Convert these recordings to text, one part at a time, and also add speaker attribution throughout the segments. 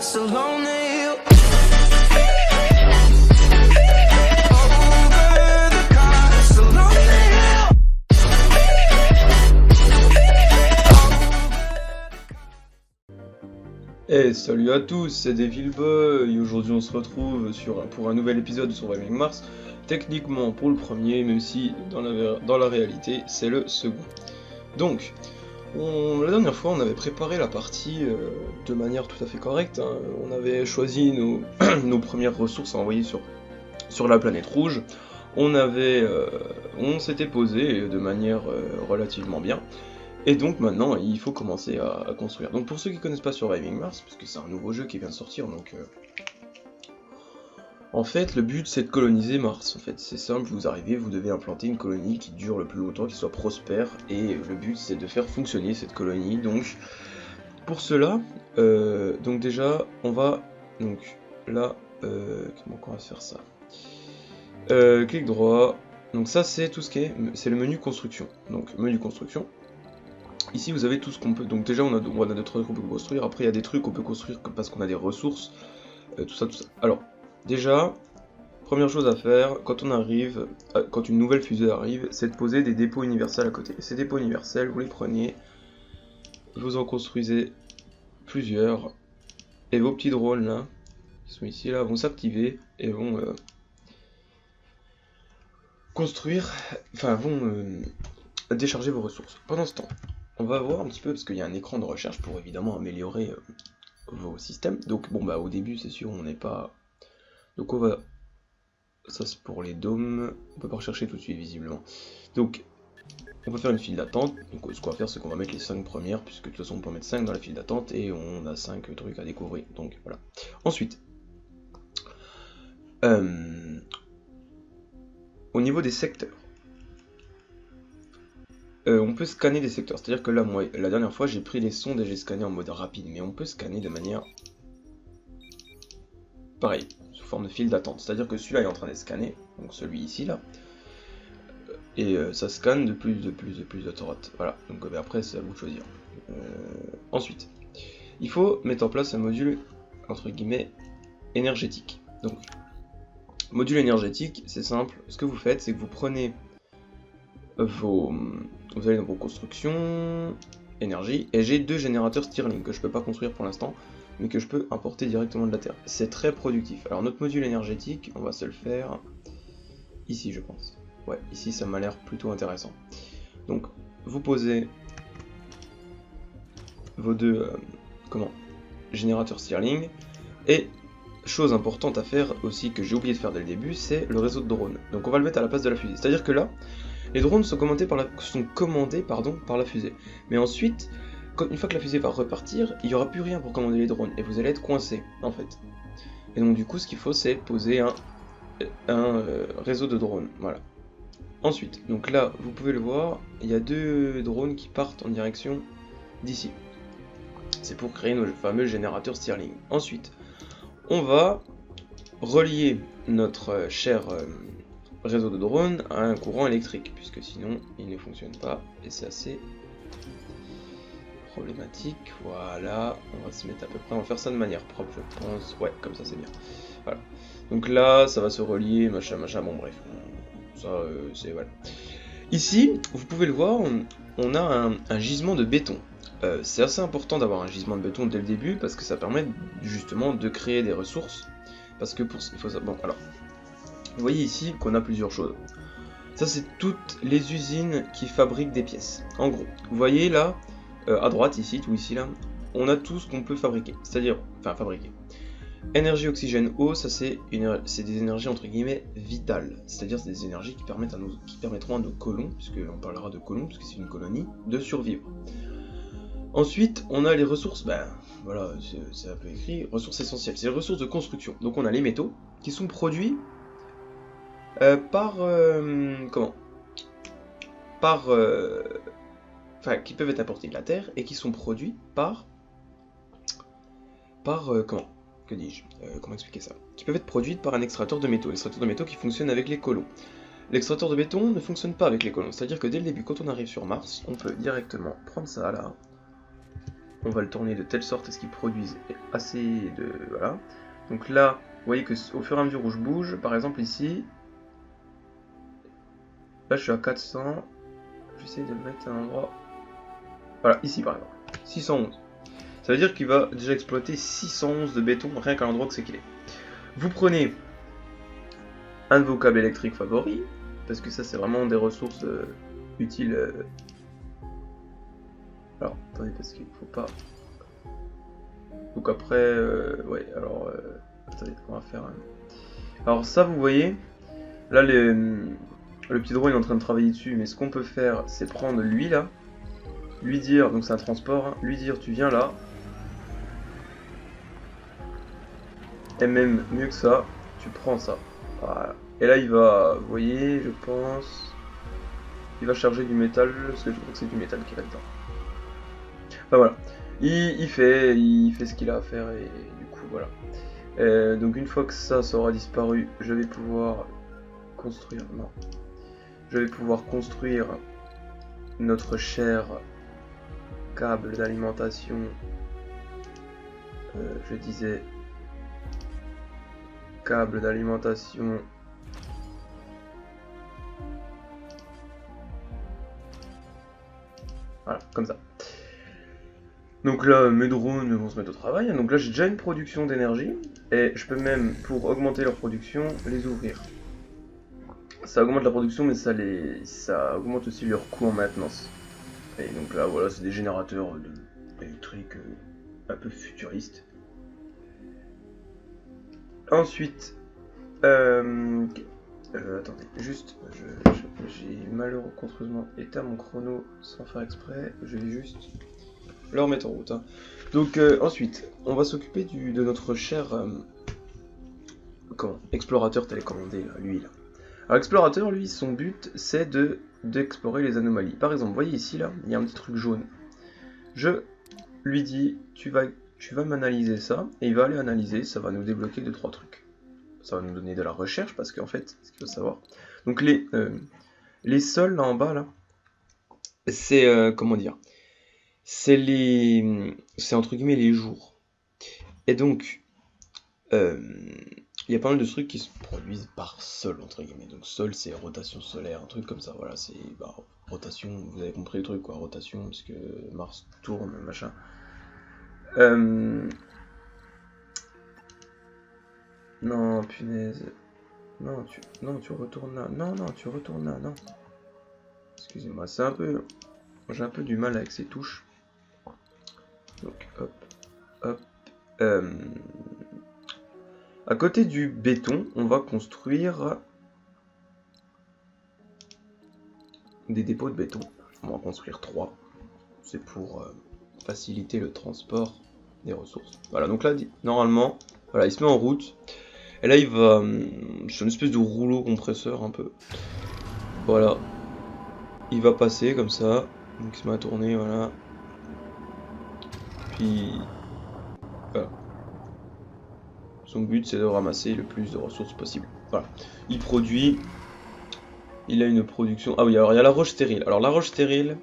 Speaker 1: so lonely.
Speaker 2: Hey, salut à tous, c'est Devilboy, et aujourd'hui on se retrouve pour un nouvel épisode de Surviving Mars, techniquement pour le premier, même si dans la réalité c'est le second. Donc, la dernière fois on avait préparé la partie de manière tout à fait correcte, hein. On avait choisi nos premières ressources à envoyer sur la planète rouge, on s'était posé de manière relativement bien. Et donc maintenant, il faut commencer à construire. Donc pour ceux qui connaissent pas Surviving Mars, parce que c'est un nouveau jeu qui vient de sortir, donc en fait le but c'est de coloniser Mars. En fait c'est simple, vous arrivez, vous devez implanter une colonie qui dure le plus longtemps, qui soit prospère, et le but c'est de faire fonctionner cette colonie. Donc pour cela, donc déjà on va donc là, comment on va faire ça? Clic droit. Donc ça c'est tout ce qui est, c'est le menu construction. Donc menu construction. Ici vous avez tout ce qu'on peut, donc déjà on a des trucs qu'on peut construire, après il y a des trucs qu'on peut construire parce qu'on a des ressources, tout ça. Alors, déjà, première chose à faire, quand on arrive, quand une nouvelle fusée arrive, c'est de poser des dépôts universels à côté. Ces dépôts universels, vous les prenez, vous en construisez plusieurs, et vos petits drones là, qui sont ici là, vont s'activer et vont décharger vos ressources. Pendant ce temps, on va voir un petit peu, parce qu'il y a un écran de recherche pour évidemment améliorer vos systèmes. Donc bon bah au début c'est sûr on n'est pas... Donc on va... Ça c'est pour les dômes, on peut pas rechercher tout de suite visiblement. Donc on va faire une file d'attente. Donc ce qu'on va faire c'est qu'on va mettre les 5 premières, puisque de toute façon on peut en mettre 5 dans la file d'attente et on a 5 trucs à découvrir. Donc voilà. Ensuite, au niveau des secteurs, on peut scanner des secteurs, c'est-à-dire que là, moi, la dernière fois, j'ai pris les sondes et j'ai scanné en mode rapide, mais on peut scanner de manière pareil, sous forme de file d'attente. C'est-à-dire que celui-là est en train d'être scanné, donc celui ici, là, et ça scanne de plus de droite. Voilà, donc après, c'est à vous de choisir. Ensuite, il faut mettre en place un module, entre guillemets, énergétique. Donc, module énergétique, c'est simple, ce que vous faites, c'est que vous prenez vous allez dans vos constructions, énergie, et j'ai 2 générateurs Stirling que je peux pas construire pour l'instant, mais que je peux importer directement de la Terre. C'est très productif. Alors notre module énergétique, on va se le faire ici je pense. Ouais, ici ça m'a l'air plutôt intéressant. Donc vous posez vos 2 générateurs Stirling, et chose importante à faire aussi que j'ai oublié de faire dès le début, c'est le réseau de drones. Donc on va le mettre à la place de la fusée. C'est-à-dire que là, les drones sont commandés par la fusée. Mais ensuite, une fois que la fusée va repartir, il n'y aura plus rien pour commander les drones. Et vous allez être coincé, en fait. Et donc du coup, ce qu'il faut, c'est poser un réseau de drones. Voilà. Ensuite, donc là, vous pouvez le voir, il y a 2 drones qui partent en direction d'ici. C'est pour créer nos fameux générateurs Stirling. Ensuite, on va relier notre cher... réseau de drones à un courant électrique, puisque sinon il ne fonctionne pas et c'est assez problématique. Voilà, on va se mettre à peu près, on va faire ça de manière propre je pense, ouais comme ça c'est bien. Voilà, donc là ça va se relier, machin, bon bref, ça c'est voilà. Ici, vous pouvez le voir, on a un gisement de béton. C'est assez important d'avoir un gisement de béton dès le début, parce que ça permet justement de créer des ressources, parce que il faut ça, bon alors... Vous voyez ici qu'on a plusieurs choses. Ça c'est toutes les usines qui fabriquent des pièces. En gros, vous voyez là, à droite ici, tout ici là, on a tout ce qu'on peut fabriquer. C'est-à-dire, enfin fabriquer. Énergie, oxygène, eau, ça c'est des énergies entre guillemets vitales. C'est-à-dire c'est des énergies qui permettront à nos colons, puisqu'on parlera de colons, puisque c'est une colonie, de survivre. Ensuite, on a les ressources, ben voilà, c'est un peu écrit, ressources essentielles. C'est les ressources de construction. Donc on a les métaux qui sont produits qui peuvent être apportés de la Terre et qui sont produits comment expliquer ça, qui peuvent être produits par un extracteur de métaux qui fonctionne avec les colons. L'extracteur de béton ne fonctionne pas avec les colons, c'est-à-dire que dès le début, quand on arrive sur Mars, on peut directement prendre ça là, on va le tourner de telle sorte à ce qu'il produise assez de... Voilà. Donc là, vous voyez que au fur et à mesure où je bouge, par exemple ici, là je suis à 400, j'essaie de le mettre à un endroit... Voilà, ici par exemple, 611. Ça veut dire qu'il va déjà exploiter 611 de béton rien qu'à l'endroit que c'est qu'il est. Vous prenez un de vos câbles électriques favoris, parce que ça c'est vraiment des ressources utiles. Alors, attendez, parce qu'il faut pas... Donc après, ouais, alors... attendez, on va faire... Alors ça, vous voyez, là, le petit drone est en train de travailler dessus, mais ce qu'on peut faire, c'est prendre lui, là, lui dire, donc c'est un transport, hein, lui dire, tu viens là, et même mieux que ça, tu prends ça. Voilà. Et là, il va, vous voyez, je pense... Il va charger du métal, parce que je crois que c'est du métal qui est là-dedans. Enfin voilà, il fait ce qu'il a à faire et du coup voilà. Donc une fois que ça aura disparu, je vais pouvoir construire... Non. Je vais pouvoir construire notre cher câble d'alimentation. Je disais... Câble d'alimentation... Voilà, comme ça. Donc là, mes drones vont se mettre au travail. Donc là, j'ai déjà une production d'énergie. Et je peux même, pour augmenter leur production, les ouvrir. Ça augmente la production, mais ça augmente aussi leur coût en maintenance. Et donc là, voilà, c'est des générateurs électriques un peu futuristes. Ensuite, attendez, juste, j'ai malheureusement éteint mon chrono sans faire exprès. Je vais juste le remettre en route. Hein. Donc ensuite, on va s'occuper de notre cher explorateur télécommandé, là, lui là. Alors l'explorateur, lui, son but, c'est d'explorer les anomalies. Par exemple, vous voyez ici, là, il y a un petit truc jaune. Je lui dis, tu vas m'analyser ça, et il va aller analyser, ça va nous débloquer 2-3 trucs. Ça va nous donner de la recherche, parce qu'en fait, ce qu'il faut savoir... Donc les sols, là, en bas, là, c'est, comment dire... C'est entre guillemets les jours. Et donc, il y a pas mal de trucs qui se produisent par sol, entre guillemets. Donc sol, c'est rotation solaire, un truc comme ça. Voilà, c'est rotation, vous avez compris le truc, quoi. Rotation, puisque Mars tourne, machin. Non, punaise. Non, tu retournes là. Non, tu retournes là, non. Excusez-moi, c'est un peu... J'ai un peu du mal avec ces touches. Donc, hop, hop. À côté du béton, on va construire des dépôts de béton. On va en construire 3. C'est pour faciliter le transport des ressources. Voilà, donc là, normalement, voilà, il se met en route. Et là, il va... c'est une espèce de rouleau compresseur, un peu. Voilà. Il va passer, comme ça. Donc, il se met à tourner, voilà. Puis... voilà. Son but, c'est de ramasser le plus de ressources possible. Voilà. Il produit... Il a une production... Ah oui, alors il y a la roche stérile. Alors la roche stérile,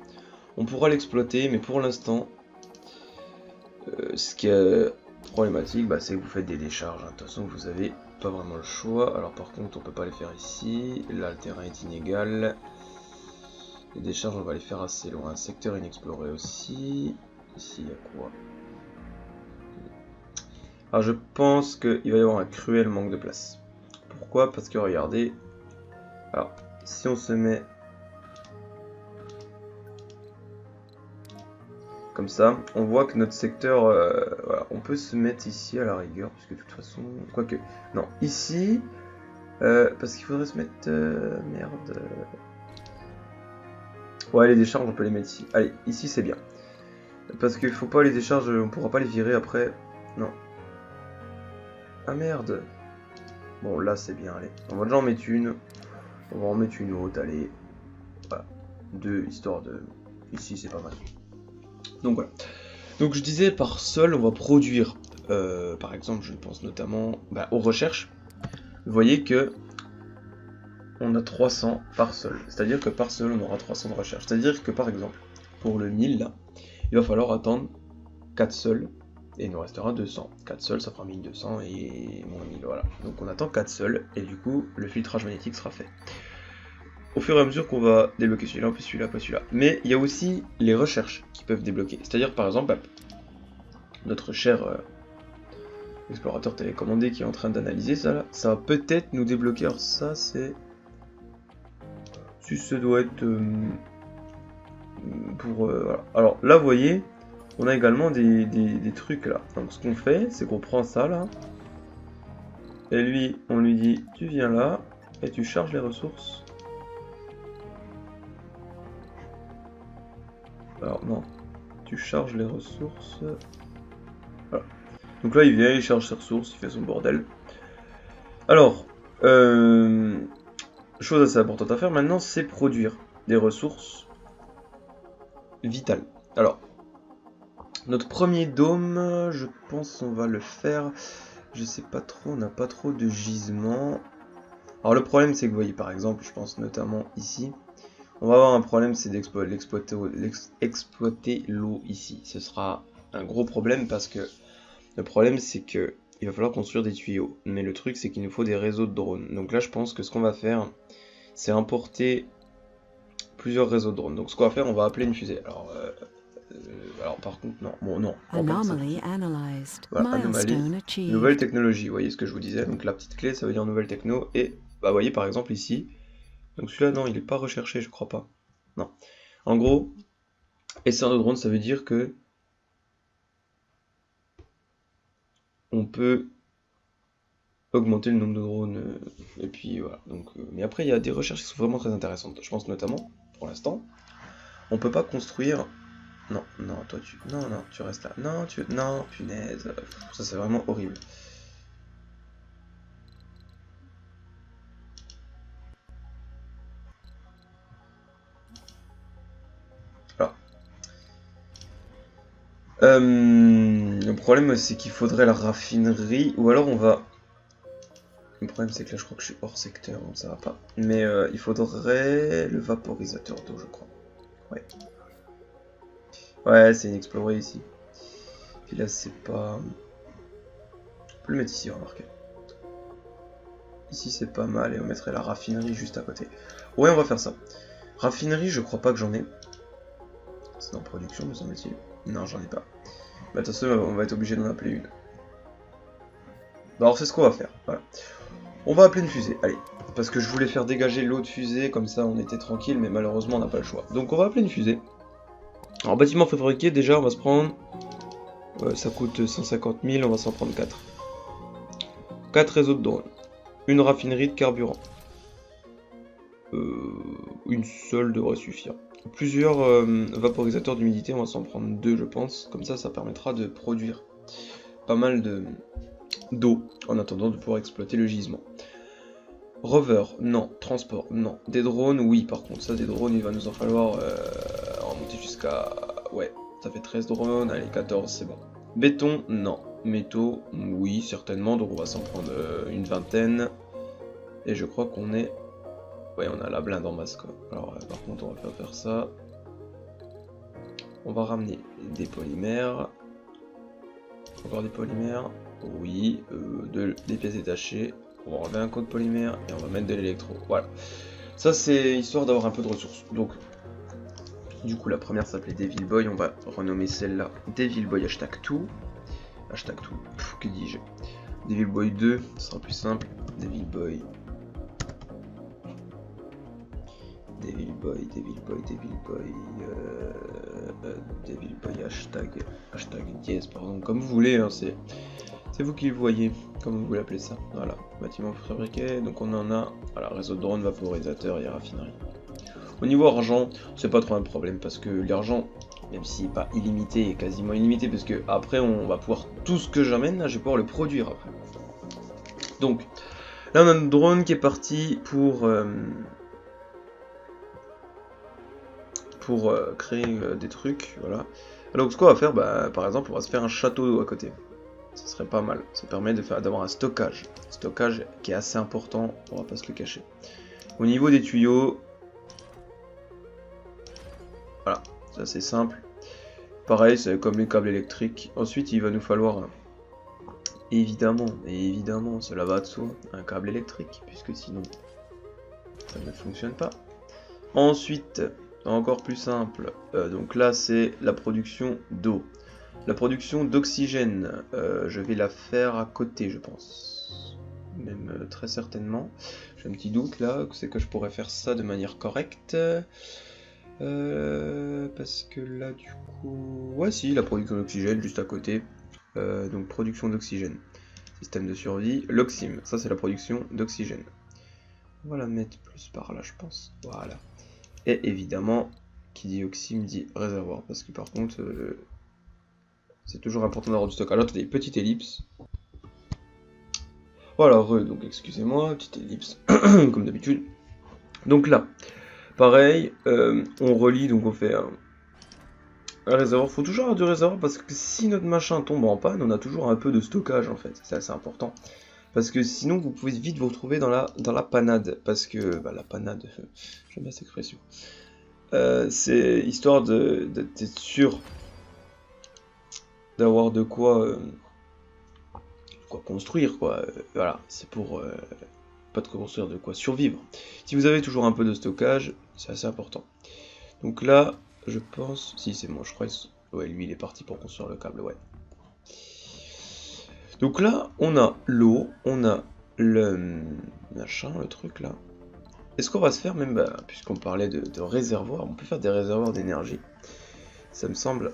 Speaker 2: on pourra l'exploiter, mais pour l'instant, ce qui est problématique, bah, c'est que vous faites des décharges. Hein. De toute façon, vous avez pas vraiment le choix. Alors par contre, on peut pas les faire ici. Là, le terrain est inégal. Les décharges, on va les faire assez loin. Un secteur inexploré aussi. Ici, il y a quoi? Alors je pense qu'il va y avoir un cruel manque de place. Pourquoi? Parce que regardez... Alors, si on se met... comme ça, on voit que notre secteur... voilà, on peut se mettre ici à la rigueur, puisque de toute façon... Quoique... Non, ici... parce qu'il faudrait se mettre... merde... Ouais, les décharges, on peut les mettre ici. Allez, ici c'est bien. Parce qu'il faut pas les décharges, on pourra pas les virer après. Non. Ah merde. Bon, là c'est bien, allez. On va déjà en mettre une. On va en mettre une autre, allez. Voilà. 2, histoire de... Ici c'est pas mal. Donc voilà. Donc je disais, par sol, on va produire... par exemple, je pense notamment aux recherches. Vous voyez que... on a 300 par sol. C'est-à-dire que par sol, on aura 300 de recherche. C'est-à-dire que par exemple, pour le 1000, là, il va falloir attendre 4 sols, et il nous restera 200. 4 sols, ça fera 1200 et moins 1000, voilà. Donc on attend 4 sols, et du coup, le filtrage magnétique sera fait. Au fur et à mesure qu'on va débloquer celui-là, puis celui-là, puis celui-là. Mais il y a aussi les recherches qui peuvent débloquer. C'est-à-dire, par exemple, notre cher explorateur télécommandé qui est en train d'analyser ça, là, ça va peut-être nous débloquer. Alors ça, c'est... Si ça doit être... pour... voilà. Alors là, vous voyez, on a également des trucs, là. Donc ce qu'on fait, c'est qu'on prend ça, là. Et lui, on lui dit, tu viens là, et tu charges les ressources. Alors non, tu charges les ressources. Voilà. Donc là il vient, il charge ses ressources, il fait son bordel. Alors, chose assez importante à faire maintenant, c'est produire des ressources vitales. Alors, notre premier dôme, je pense on va le faire. Je sais pas trop, on n'a pas trop de gisements. Alors le problème c'est que vous voyez par exemple, je pense notamment ici. On va avoir un problème, c'est d'exploiter l'eau ici. Ce sera un gros problème parce que le problème c'est que il va falloir construire des tuyaux. Mais le truc c'est qu'il nous faut des réseaux de drones. Donc là je pense que ce qu'on va faire, c'est importer plusieurs réseaux de drones. Donc ce qu'on va faire, on va appeler une fusée. Alors par contre, non. Bon, non.
Speaker 1: Anomaly analyzed.
Speaker 2: Voilà, anomalie. Nouvelle technologie. Vous voyez ce que je vous disais. Donc la petite clé, ça veut dire nouvelle techno. Et bah, vous voyez par exemple ici. Donc celui-là, non, il n'est pas recherché, je crois pas. Non. En gros, essai de drone, ça veut dire que on peut augmenter le nombre de drones. Et puis voilà. Donc, mais après, il y a des recherches qui sont vraiment très intéressantes. Je pense notamment, pour l'instant, on peut pas construire. Non, non, toi tu. Non, non, tu restes là. Non, tu. Non, punaise. Ça, c'est vraiment horrible. Alors. Le problème, c'est qu'il faudrait la raffinerie. Ou alors on va. Le problème, c'est que là, je crois que je suis hors secteur, donc ça va pas. Mais il faudrait le vaporisateur d'eau, je crois. Ouais. Ouais, c'est inexploré ici. Puis là, c'est pas... On peut le mettre ici, remarquez. Ici, c'est pas mal, et on mettrait la raffinerie juste à côté. Ouais, on va faire ça. Raffinerie, je crois pas que j'en ai. C'est en production, me semble-t-il. Non, j'en ai pas. Bah, attention, on va être obligé d'en appeler une. Bah, alors, c'est ce qu'on va faire. Voilà. On va appeler une fusée, allez. Parce que je voulais faire dégager l'eau de fusée, comme ça on était tranquille, mais malheureusement on n'a pas le choix. Donc on va appeler une fusée. Alors bâtiment fabriqué, déjà on va se prendre... ça coûte 150 000, on va s'en prendre 4. 4 réseaux de drones. Une raffinerie de carburant. Une seule devrait suffire. Plusieurs vaporisateurs d'humidité, on va s'en prendre 2 je pense. Comme ça, ça permettra de produire pas mal d'eau en attendant de pouvoir exploiter le gisement. Rover, non. Transport, non. Des drones, oui, par contre, ça, des drones, il va nous en falloir remonter jusqu'à... Ouais, ça fait 13 drones, allez, 14, c'est bon. Béton, non. Métaux, oui, certainement, donc on va s'en prendre une vingtaine. Et je crois qu'on est... Ouais, on a la blinde en masse, quoi. Alors, par contre, on va faire ça. On va ramener des polymères. Encore des polymères, oui. Des pièces détachées. On va enlever un code polymère et on va mettre de l'électro. Voilà. Ça, c'est histoire d'avoir un peu de ressources. Donc, du coup, la première s'appelait Devil Boy. On va renommer celle-là Devil Boy #2. #2. Que dis-je? Devil Boy 2, ce sera plus simple. Devil Boy. Devil Boy, Devil Boy, Devil Boy. Devil Boy #dièse, pardon. Comme vous voulez, hein, c'est vous qui le voyez, comme vous voulez appeler ça. Voilà, bâtiment fabriqué, donc on en a, voilà, réseau de drones, vaporisateur et raffinerie. Au niveau argent, c'est pas trop un problème parce que l'argent, même s'il n'est pas illimité, est quasiment illimité parce que après on va pouvoir, tout ce que j'amène là, je vais pouvoir le produire après. Donc, là on a un drone qui est parti pour créer des trucs, voilà. Alors ce qu'on va faire, bah, par exemple, on va se faire un château à côté. Ce serait pas mal. Ça permet d'avoir un stockage. Stockage qui est assez important, on va pas se le cacher. Au niveau des tuyaux, voilà, ça c'est simple. Pareil, c'est comme les câbles électriques. Ensuite, il va nous falloir, évidemment, cela va de soi, un câble électrique, puisque sinon, ça ne fonctionne pas. Ensuite, encore plus simple, donc là, c'est la production d'eau. La production d'oxygène, je vais la faire à côté, je pense. Même très certainement. J'ai un petit doute là, c'est que je pourrais faire ça de manière correcte. Parce que là, du coup... Ouais, si, la production d'oxygène, juste à côté. Donc, production d'oxygène. Système de survie. L'oxym, ça c'est la production d'oxygène. On va la mettre plus par là, je pense. Voilà. Et évidemment, qui dit oxym dit réservoir. Parce que par contre, c'est toujours important d'avoir du stockage. Alors, attendez, petite ellipse. Voilà, donc excusez-moi, petite ellipse, comme d'habitude. Donc là, pareil, on relie, donc on fait un réservoir. Faut toujours avoir du réservoir parce que si notre machin tombe en panne, on a toujours un peu de stockage en fait. C'est assez important. Parce que sinon, vous pouvez vite vous retrouver dans la panade. Parce que, bah, la panade, j'aime bien cette expression. C'est histoire d'être sûr d'avoir de quoi construire, quoi. Voilà, c'est pour pas de quoi construire, de quoi survivre. Si vous avez toujours un peu de stockage, c'est assez important. Donc là, je pense... Si, c'est moi, je crois... Ouais, lui, il est parti pour construire le câble, ouais. Donc là, on a l'eau, on a le machin, le truc là. Est-ce qu'on va se faire même, bah, puisqu'on parlait de réservoirs, on peut faire des réservoirs d'énergie. Ça me semble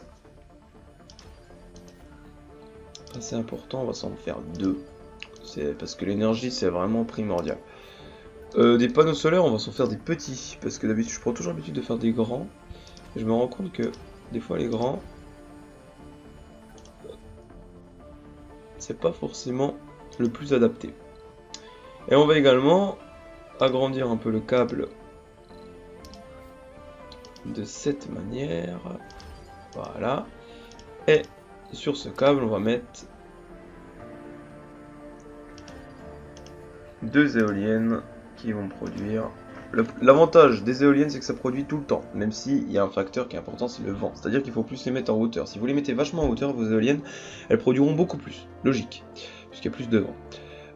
Speaker 2: assez important, on va s'en faire 2. C'est parce que l'énergie, c'est vraiment primordial. Des panneaux solaires, on va s'en faire des petits, parce que d'habitude, je prends toujours l'habitude de faire des grands. Et je me rends compte que, des fois, les grands, c'est pas forcément le plus adapté. Et on va également agrandir un peu le câble de cette manière. Voilà. Et sur ce câble, on va mettre 2 éoliennes qui vont produire... L'avantage des éoliennes, c'est que ça produit tout le temps, même s'il y a un facteur qui est important, c'est le vent. C'est-à-dire qu'il faut plus les mettre en hauteur. Si vous les mettez vachement en hauteur, vos éoliennes, elles produiront beaucoup plus. Logique, puisqu'il y a plus de vent.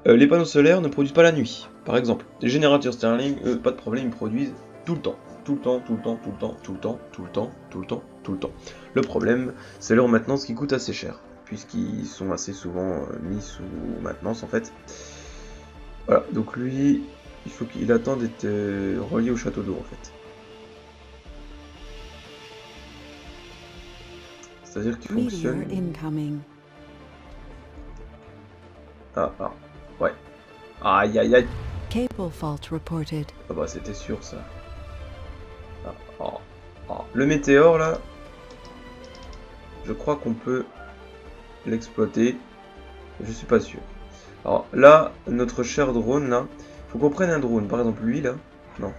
Speaker 2: Les panneaux solaires ne produisent pas la nuit, par exemple. Les générateurs Stirling, eux, pas de problème, ils produisent tout le temps. Tout le temps, tout le temps, tout le temps, tout le temps, tout le temps, tout le temps, tout le temps. Le problème, c'est leur maintenance qui coûte assez cher, puisqu'ils sont assez souvent mis sous maintenance, en fait. Voilà, donc lui, il faut qu'il attende d'être relié au château d'eau, en fait. C'est-à-dire qu'il fonctionne... Ah, ouais. Aïe, aïe, aïe.
Speaker 1: Cable fault reported.
Speaker 2: Ah bah, c'était sûr, ça. Le météore, là, je crois qu'on peut l'exploiter. Je suis pas sûr. Alors là, notre cher drone, là, faut qu'on prenne un drone. Par exemple, lui, là. Non.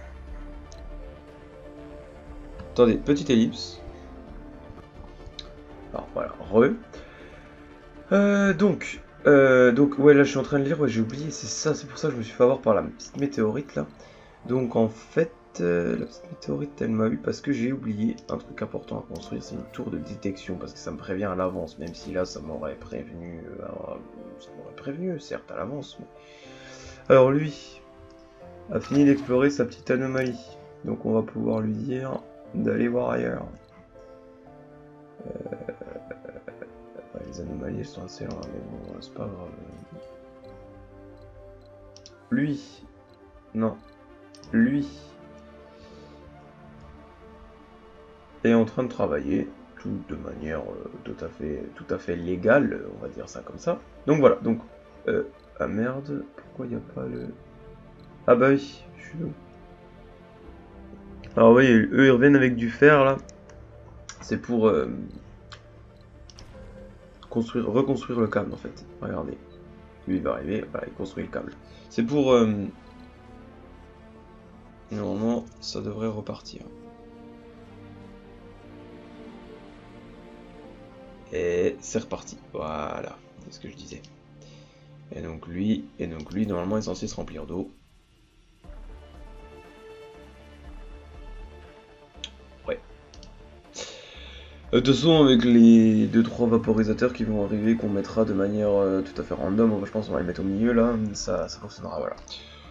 Speaker 2: Attendez, petite ellipse. Alors voilà, donc, ouais, là, je suis en train de lire. Ouais, j'ai oublié, c'est ça. C'est pour ça que je me suis fait avoir par la petite météorite, là. Donc, en fait, la petite météorite, elle m'a eu parce que j'ai oublié un truc important à construire. C'est une tour de détection, parce que ça me prévient à l'avance. Même si là, ça m'aurait prévenu... certes, à l'avance. Mais... Alors, lui a fini d'explorer sa petite anomalie. Donc, on va pouvoir lui dire d'aller voir ailleurs. Les anomalies, elles sont assez rares, mais bon, c'est pas grave. Lui. Non. Lui est en train de travailler, tout de manière tout à fait légale, on va dire ça comme ça. Donc voilà, donc... ah merde, pourquoi il n'y a pas le... Ah bah oui, je suis où? Alors vous voyez, eux ils reviennent avec du fer là. C'est pour reconstruire le câble en fait. Regardez. Lui il va arriver, voilà, il construit le câble. C'est pour... Normalement, ça devrait repartir. Et c'est reparti. Voilà, c'est ce que je disais. Et donc lui, normalement, est censé se remplir d'eau. Ouais. De toute façon, avec les 2-3 vaporisateurs qui vont arriver, qu'on mettra de manière tout à fait random, je pense qu'on va les mettre au milieu là, ça fonctionnera, voilà.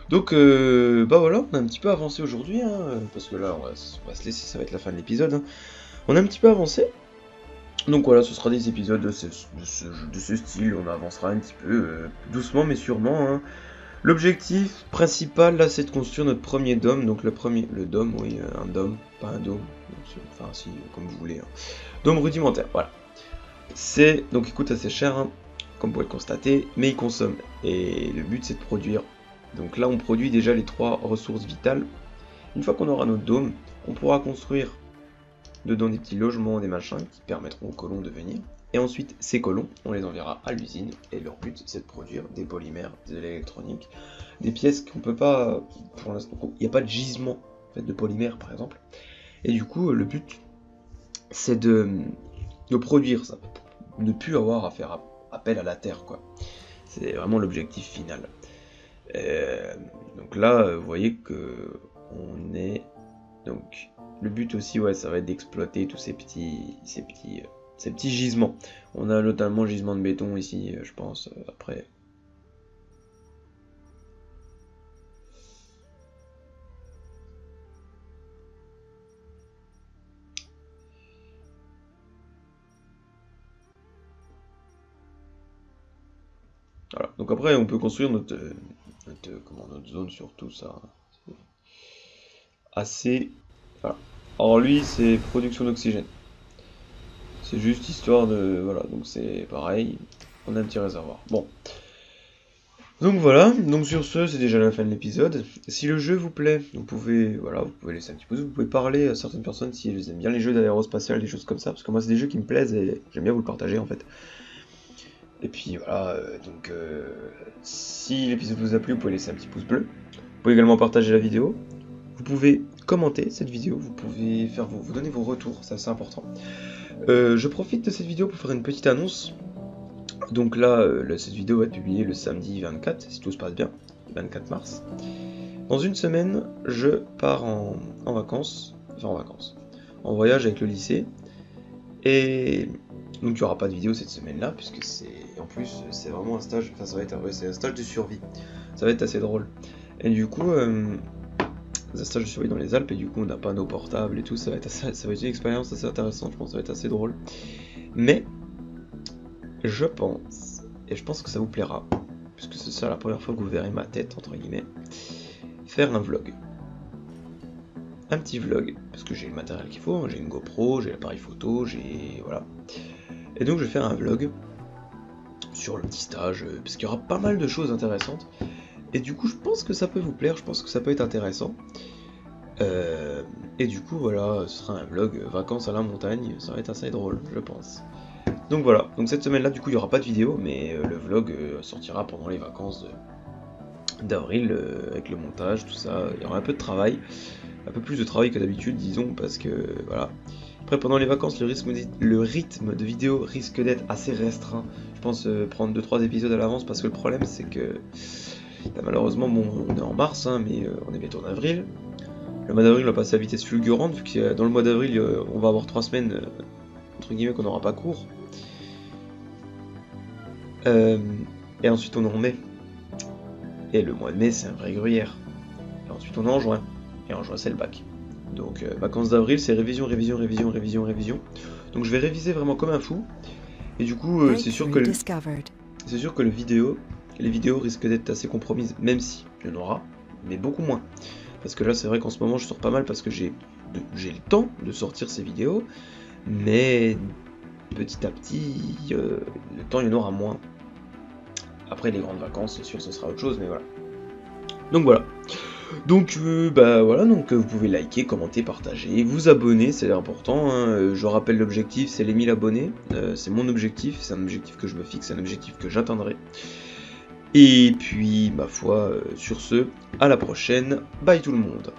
Speaker 2: Donc, bah voilà, on a un petit peu avancé aujourd'hui, hein, parce que là, on va se laisser, ça va être la fin de l'épisode. Hein. On a un petit peu avancé. Donc voilà, ce sera des épisodes de ce style, on avancera un petit peu, doucement mais sûrement. Hein. L'objectif principal là, c'est de construire notre premier dôme, donc le dôme, oui, un dôme, pas un dôme, enfin si, comme vous voulez. Hein. Dôme rudimentaire, voilà. Donc il coûte assez cher, hein, comme vous pouvez le constater, mais il consomme. Et le but c'est de produire. Donc là on produit déjà les 3 ressources vitales. Une fois qu'on aura notre dôme, on pourra construire dedans des petits logements, des machins qui permettront aux colons de venir. Et ensuite, ces colons, on les enverra à l'usine. Et leur but, c'est de produire des polymères, de l'électronique, des pièces qu'on peut pas, pour l'instant, il n'y a pas de gisement en fait, de polymères par exemple. Et du coup, le but, c'est de produire ça, ne plus avoir à faire appel à la terre, quoi. C'est vraiment l'objectif final. Donc là, vous voyez que on est donc le but aussi, ouais, ça va être d'exploiter tous ces petits gisements. On a notamment gisement de béton ici, je pense, après. Voilà, donc après on peut construire notre zone sur tout ça. Assez. Voilà. Alors lui c'est production d'oxygène. C'est juste histoire de. Voilà, donc c'est pareil. On a un petit réservoir. Bon. Donc voilà, donc sur ce, c'est déjà la fin de l'épisode. Si le jeu vous plaît, vous pouvez laisser un petit pouce, vous pouvez parler à certaines personnes si elles aiment bien les jeux d'aérospatial, des choses comme ça, parce que moi c'est des jeux qui me plaisent et j'aime bien vous le partager en fait. Et puis voilà, si l'épisode vous a plu, vous pouvez laisser un petit pouce bleu. Vous pouvez également partager la vidéo. Vous pouvez commenter cette vidéo, vous pouvez vous donner vos retours, c'est assez important. Je profite de cette vidéo pour faire une petite annonce. Donc là, cette vidéo va être publiée le samedi 24, si tout se passe bien, 24 mars. Dans une semaine, je pars en vacances, en voyage avec le lycée. Et donc il n'y aura pas de vidéo cette semaine-là, puisque c'est vraiment un stage, enfin ça va être c'est un stage de survie. Ça va être assez drôle. Et du coup, c'est un stage de survie dans les Alpes, et du coup on n'a pas nos portables et tout, ça va être une expérience assez intéressante, je pense que ça va être assez drôle. Mais je pense que ça vous plaira, puisque c'est ça la première fois que vous verrez ma tête, entre guillemets, faire un vlog. Un petit vlog, parce que j'ai le matériel qu'il faut, hein, j'ai une GoPro, j'ai l'appareil photo, voilà. Et donc je vais faire un vlog sur le petit stage, parce qu'il y aura pas mal de choses intéressantes. Et du coup je pense que ça peut vous plaire, je pense que ça peut être intéressant. Et du coup voilà, ce sera un vlog vacances à la montagne, ça va être assez drôle, je pense. Donc voilà, donc cette semaine là du coup il n'y aura pas de vidéo, mais le vlog sortira pendant les vacances d'avril, avec le montage, tout ça, il y aura un peu de travail, un peu plus de travail que d'habitude disons, parce que voilà. Après pendant les vacances le rythme de vidéo risque d'être assez restreint, je pense prendre 2-3 épisodes à l'avance, parce que le problème c'est que là, malheureusement bon, on est en mars, hein, mais on est bientôt en avril. Le mois d'avril va passer à vitesse fulgurante, vu que dans le mois d'avril on va avoir 3 semaines entre guillemets qu'on n'aura pas cours. Et ensuite on est en mai. Et le mois de mai c'est un vrai gruyère. Et ensuite on est en juin. Et en juin c'est le bac. Donc vacances d'avril c'est révision. Donc je vais réviser vraiment comme un fou. Et du coup c'est sûr que les vidéos risquent d'être assez compromises. Même si il y en aura, mais beaucoup moins. Parce que là c'est vrai qu'en ce moment je sors pas mal parce que j'ai le temps de sortir ces vidéos. Mais petit à petit, le temps il y en aura moins. Après les grandes vacances, c'est sûr, ce sera autre chose, mais voilà. Donc voilà. Donc voilà, donc vous pouvez liker, commenter, partager, vous abonner, c'est important. Hein. Je rappelle l'objectif, c'est les 1000 abonnés. C'est mon objectif, c'est un objectif que je me fixe, c'est un objectif que j'atteindrai. Et puis, ma foi, sur ce, à la prochaine. Bye tout le monde.